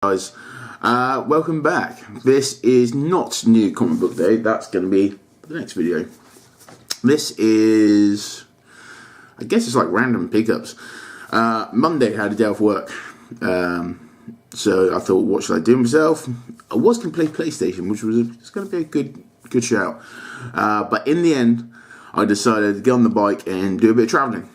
Guys, welcome back. This is not New Comic Book Day. That's going to be the next video. This is, I guess it's like random pickups. Monday I had a day off work, so I thought, what should I do myself? I was going to play PlayStation, which was going to be a good shout. But in the end, I decided to get on the bike and do a bit of travelling.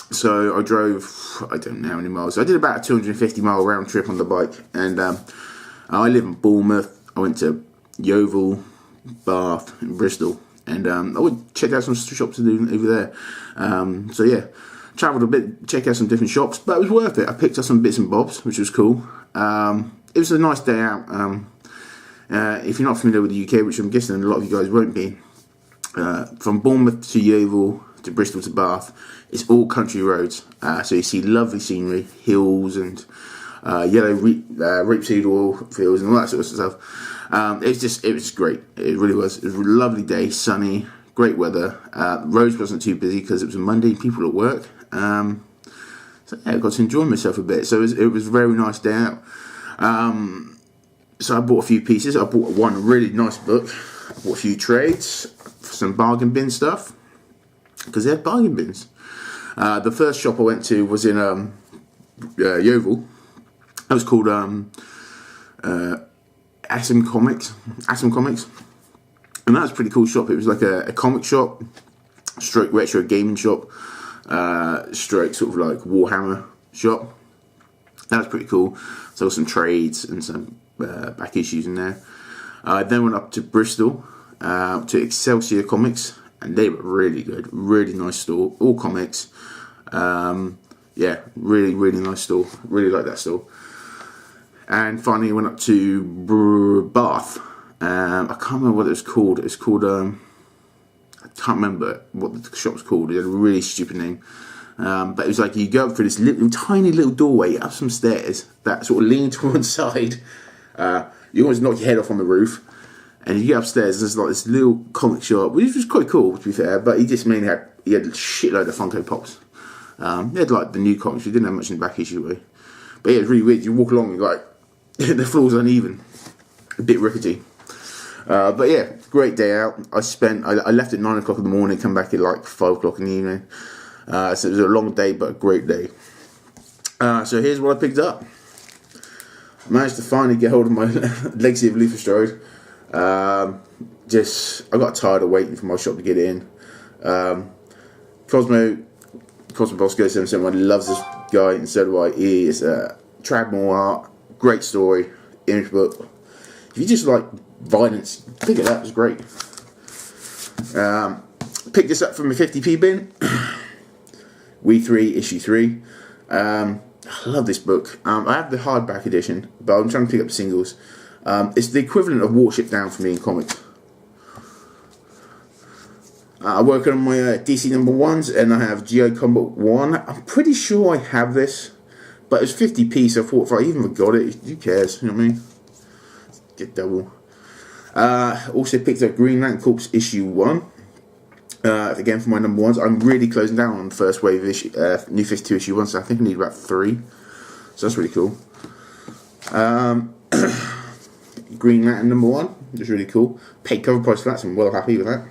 So I drove, I don't know how many miles. I did about a 250 mile round trip on the bike, and I live in Bournemouth. I went to Yeovil, Bath, and Bristol, and I would check out some shops to do over there. So yeah, travelled a bit, check out some different shops, but it was worth it. I picked up some bits and bobs, which was cool. It was a nice day out. If you're not familiar with the UK, which I'm guessing a lot of you guys won't be, from Bournemouth to Yeovil to Bristol to Bath, it's all country roads, so you see lovely scenery, hills and yellow rapeseed oil fields and all that sort of stuff. It was great. It really was. It was a lovely day, sunny, great weather. Roads wasn't too busy because it was a Monday, people at work. So yeah, I got to enjoy myself a bit. So it was a very nice day out. So I bought a few pieces. I bought one really nice book. I bought a few trades, some bargain bin stuff, because they had bargain bins. The first shop I went to was in Yeovil. It was called Atom Comics, and that was a pretty cool shop. It was like a comic shop, stroke retro gaming shop, stroke sort of like Warhammer shop. That was pretty cool. So some trades and some back issues in there. I then went up to Bristol to Excelsior Comics, and they were really good, really nice store, all comics. Yeah, really nice store, really like that store. And finally went up to Bath. I can't remember what it was called. It was called, I can't remember what the shop was called. It had a really stupid name. But it was like you go up through this tiny little doorway, up some stairs that sort of lean to one side. You almost knock your head off on the roof. And you get upstairs, there's like this little comic shop, which was quite cool, to be fair, but he just mainly had a shitload of Funko Pops. He had like the new comics, he didn't have much in the back issue way. But yeah, it's really weird. You walk along and like, the floor's uneven, a bit rickety. But yeah, great day out. I left at 9 o'clock in the morning, come back at like 5 o'clock in the evening. So it was a long day, but a great day. So here's what I picked up. I managed to finally get hold of my Legacy of Luther Strode. I got tired of waiting for my shop to get in. Cosmo Bosco 771 loves this guy, and so do I. He is Tradmore art, great story, image book. If you just like violence, pick it up, it's great. Picked this up from a 50p bin. We 3 issue 3. I love this book. I have the hardback edition, but I'm trying to pick up the singles. It's the equivalent of Warship Down for me in comics. I work on my DC #1s, and I have G.I. Combat 1. I'm pretty sure I have this, but it's 50p, so I thought if I even got it, who cares, you know what I mean? Get double. Also picked up Green Lantern Corps issue 1. Again for my #1s. I'm really closing down on the first wave of New 52 issue 1, so I think I need about 3. So that's really cool. Green Lantern #1, which is really cool. Paid cover price for that, so I'm well happy with that.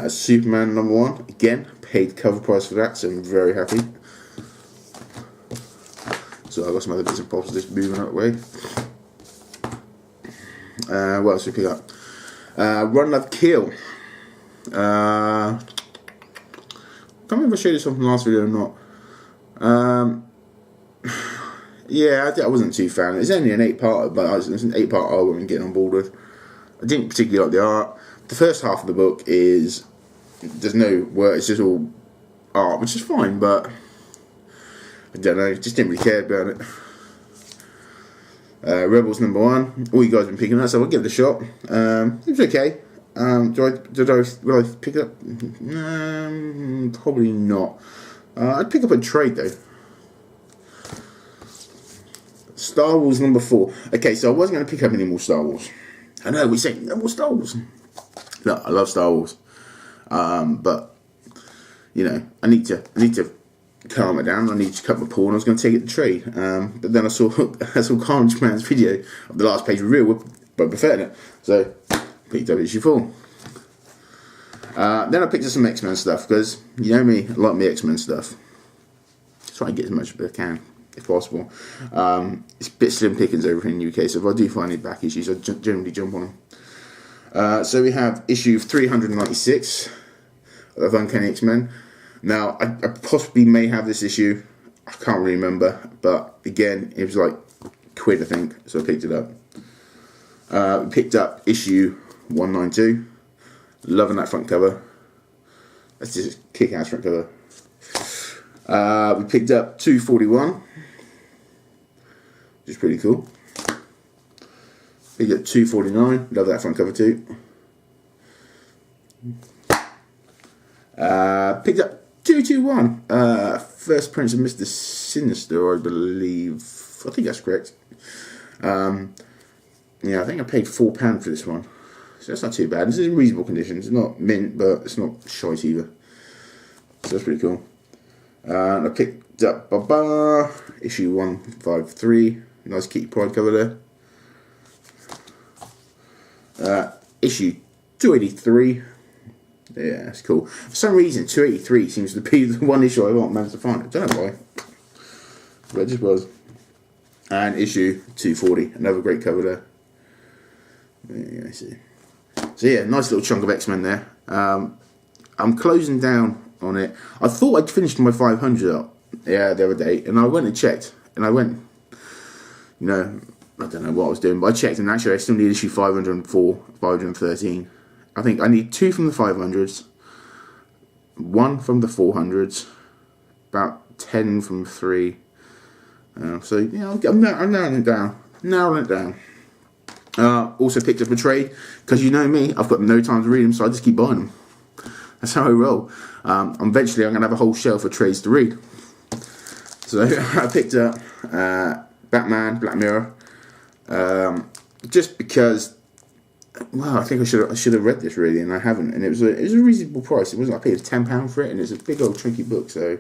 Superman #1, again, paid cover price for that, so I'm very happy. So I've got some other bits and bobs just moving that way. What else did we pick up? Run Love Kill. Can't remember if I showed this one from the last video or not. Yeah, I wasn't too fan. It's only an 8-part, but it's an 8-part album I'm getting on board with. I didn't particularly like the art. The first half of the book there's no work, it's just all art, which is fine, but I don't know, just didn't really care about it. Rebels #1, all you guys have been picking up, so I'll give it a shot. It was okay. Will I pick it up? Probably not. I'd pick up a trade though. Star Wars #4. Okay, so I wasn't going to pick up any more Star Wars. I know, we say no more Star Wars. Look, I love Star Wars. But, you know, I need to calm it down. I needed to cut my paw, and I was going to take it to trade. But then I saw Carnage Man's video of the last page reveal with Boba Fett in it, so picked up issue 4. Then I picked up some X-Men stuff because you know me, I like my X-Men stuff. Try and get as much as I can if possible. It's a bit slim pickings over in the UK, so if I do find any back issues, I generally jump on them. So we have issue 396 of Uncanny X-Men. Now, I possibly may have this issue. I can't really remember, but again, it was like £1, I think, so I picked it up. We picked up issue 192. Loving that front cover. That's just a kick-ass front cover. We picked up 241, which is pretty cool. Picked up 249. Love that front cover too. Picked up 221. First Prince of Mr. Sinister, I believe. I think that's correct. Yeah, I think I paid £4 for this one. So that's not too bad. This is in reasonable conditions. It's not mint, but it's not shite either. So that's pretty cool. And I picked up issue 153. Nice Kitty Pryde cover there. Issue 283. Yeah, that's cool. For some reason, 283 seems to be the one issue I haven't managed to find. I don't know why. But it just was. And issue 240. Another great cover there. Yeah, I see. So yeah, nice little chunk of X-Men there. I'm closing down on it. I thought I'd finished my 500 up the other day, and I went and checked, and I went, you know, I don't know what I was doing, but I checked, and actually I still need issue 504, 513. I think I need 2 from the 500s, 1 from the 400s, about 10 from 3. So yeah, I'm narrowing it down. Also picked up a trade, because you know me, I've got no time to read them, so I just keep buying them. That's how I roll. Eventually I'm going to have a whole shelf of trades to read. So I picked up Batman, Black Mirror, just because, well, I think I should have read this really, and I haven't, and it was a reasonable price. It wasn't, I paid £10 for it, and it's a big old trinky book, so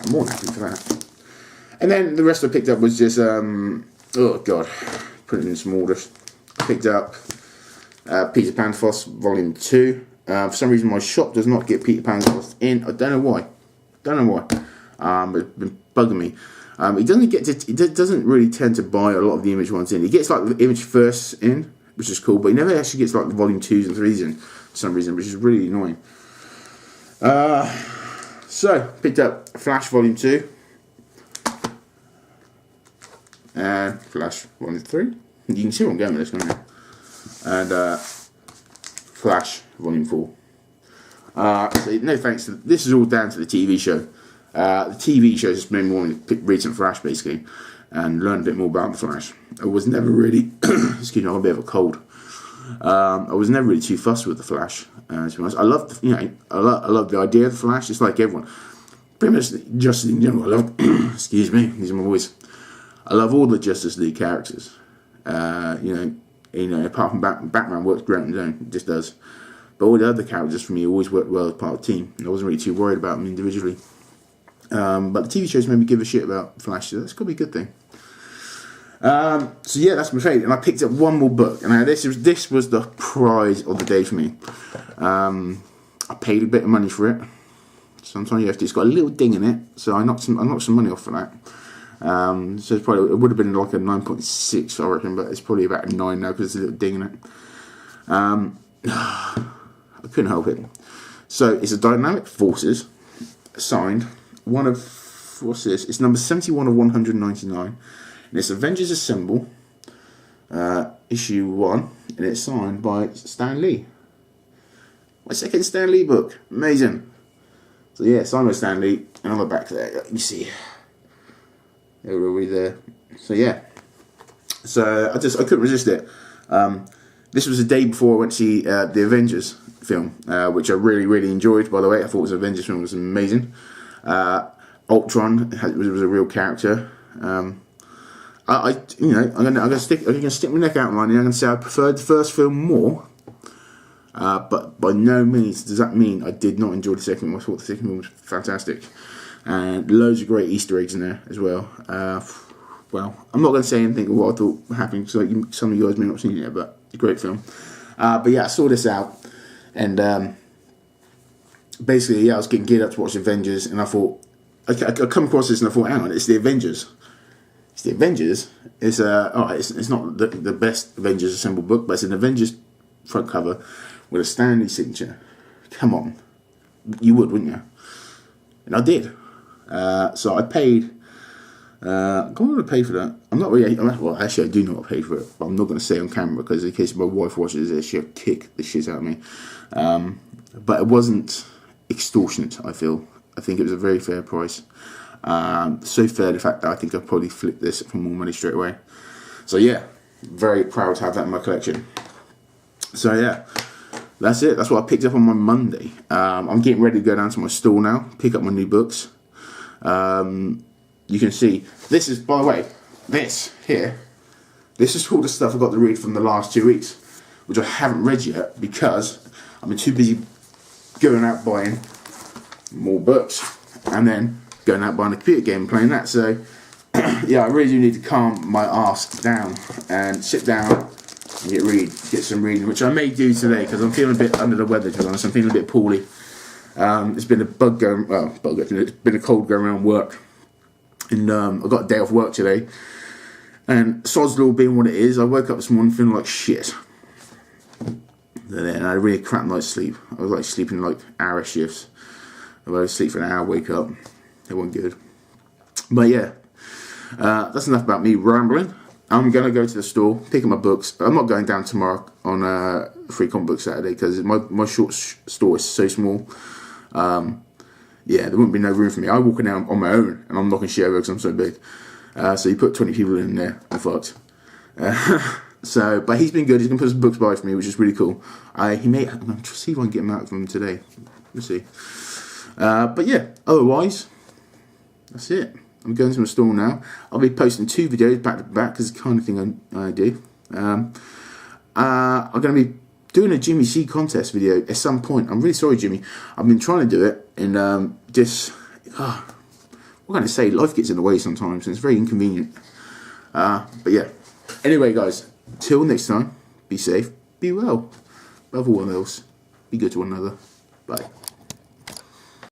I'm more than happy for that. And then the rest I picked up was just, oh god, put it in some order. I picked up Peter Panthers Volume 2. For some reason my shop does not get Peter Panthers in. I don't know why. It's been bugging me. It doesn't really tend to buy a lot of the Image ones in. He gets like the Image first in, which is cool, but he never actually gets like the Volume 2s and 3s in for some reason, which is really annoying. So picked up Flash Volume 2 and Flash Volume 3. You can see where I'm going with this, can't you? And Flash Volume 4. So no thanks to this is all down to the TV show. The TV show just made me want to read some Flash basically and learn a bit more about the Flash. I was never really excuse me, I have a bit of a cold. I was never really too fussed with the Flash. To be honest, I love I love the idea of the Flash. It's like everyone, pretty much Justice League in general. I love excuse me, these are my voice. I love all the Justice League characters. Apart from Batman works great on his own, it just does. But all the other characters for me always worked well as part of the team. I wasn't really too worried about them individually. But the TV shows made me give a shit about Flash, so that's got to be a good thing. So yeah, that's my favourite. And I picked up one more book, and this was the prize of the day for me. I paid a bit of money for it. Sometimes you have to. It's got a little ding in it, so I knocked some money off for that. So it would have been like a 9.6, I reckon, but it's probably about a 9 now because there's a little ding in it. I couldn't help it. So it's a Dynamic Forces, signed. What's this? It's number 71 of 199, and it's Avengers Assemble, issue 1, and it's signed by Stan Lee. My second Stan Lee book, amazing. So yeah, signed by Stan Lee, and on the back there, you see. There we there. So yeah. So I couldn't resist it. This was the day before I went to see the Avengers film, which I really, really enjoyed. By the way, I thought the Avengers film was amazing. Ultron was a real character. I'm gonna stick my neck out in line, and I'm gonna say I preferred the first film more. But by no means does that mean I did not enjoy the second one. I thought the second one was fantastic. and loads of great Easter eggs in there as well. Well, I'm not going to say anything of what I thought happened, because like, some of you guys may not have seen it yet, but it's a great film. But yeah, I saw this out, and basically, yeah, I was getting geared up to watch Avengers, and I thought, I come across this and I thought, hang on, it's the Avengers. It's the Avengers. It's not the best Avengers assembled book, but it's an Avengers front cover with a Stan Lee signature. Come on, you would, wouldn't you? And I did. So I paid. What did I pay for that? I'm not really. Well, actually, I do know what I paid for it, but I'm not going to say on camera, because in case my wife watches it, she'll kick the shit out of me. But it wasn't extortionate. I think it was a very fair price. So fair, the fact that I think I'll probably flip this for more money straight away. So yeah, very proud to have that in my collection. So yeah, that's it. That's what I picked up on my Monday. I'm getting ready to go down to my store now, pick up my new books. You can see, this is, by the way, this here, this is all the stuff I got to read from the last 2 weeks, which I haven't read yet, because I've been too busy going out buying more books, and then going out buying a computer game and playing that. So yeah, I really do need to calm my arse down and sit down and get some reading, which I may do today, because I'm feeling a bit under the weather, to be honest. I'm feeling a bit poorly. It's been it's been a cold going around work, and I got a day off work today, and sod's law being what it is, I woke up this morning feeling like shit. And I had a really crap night's sleep. I was like sleeping like hour shifts. I would sleep for an hour, wake up. It wasn't good. But yeah, that's enough about me rambling. I'm going to go to the store, pick up my books. I'm not going down tomorrow on Free Comic Book Saturday, because my short store is so small. Yeah, there wouldn't be no room for me. I walk in there on my own, and I'm knocking shit over because I'm so big. So you put 20 people in there, I'm fucked. But he's been good. He's going to put some books by for me, which is really cool. I'm trying to see if I can get them out from him today. Let's see. But yeah, otherwise, that's it. I'm going to my store now. I'll be posting 2 videos back to back, because it's the kind of thing I do. I'm going to be doing a Jimmy C contest video at some point. I'm really sorry, Jimmy. I've been trying to do it, and what can I say? Life gets in the way sometimes, and it's very inconvenient. But yeah. Anyway, guys, till next time, be safe, be well. Above all else, be good to one another. Bye.